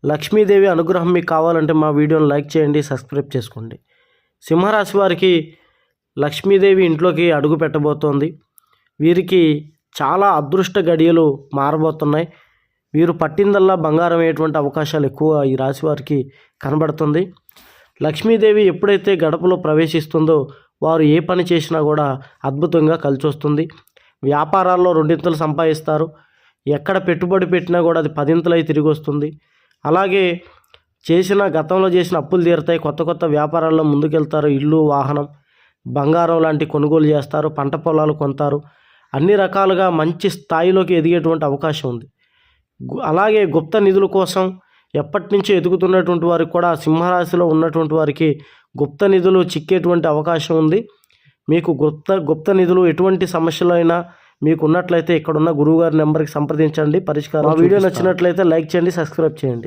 లక్ష్మీదేవి అనుగ్రహం మీకు కావాలంటే మా వీడియోని లైక్ చేయండి, సబ్స్క్రైబ్ చేసుకోండి. సింహరాశి వారికి లక్ష్మీదేవి ఇంట్లోకి అడుగు పెట్టబోతోంది. వీరికి చాలా అదృష్ట గడియలు మారబోతున్నాయి. వీరు పట్టిందల్లా బంగారం అయ్యేటువంటి అవకాశాలు ఎక్కువ ఈ రాశి వారికి కనబడుతుంది. లక్ష్మీదేవి ఎప్పుడైతే గడపలో ప్రవేశిస్తుందో వారు ఏ పని చేసినా కూడా అద్భుతంగా కలిసి వస్తుంది. వ్యాపారాల్లో రెండింతలు సంపాదిస్తారు. ఎక్కడ పెట్టుబడి పెట్టినా కూడా అది పదింతలై తిరిగి వస్తుంది. అలాగే గతంలో చేసిన అప్పులు తీరుతాయి. కొత్త కొత్త వ్యాపారాల్లో ముందుకెళ్తారు. ఇల్లు, వాహనం, బంగారం లాంటి కొనుగోలు చేస్తారు. పంట పొలాలు కొంటారు. అన్ని రకాలుగా మంచి స్థాయిలోకి ఎదిగేటువంటి అవకాశం ఉంది. అలాగే గుప్త నిధుల కోసం ఎప్పటి నుంచో ఎదుగుతున్నటువంటి వారికి కూడా సింహరాశిలో ఉన్నటువంటి వారికి గుప్త నిధులు చిక్కేటువంటి అవకాశం ఉంది. మీకు గుప్త నిధులు ఎటువంటి సమస్యలు అయినా మీకు ఉన్నట్లయితే ఇక్కడున్న గురువుగారి నెంబర్కి సంప్రదించండి. పరిష్కారం. వీడియో నచ్చినట్లయితే లైక్ చేయండి, సబ్స్క్రైబ్ చేయండి.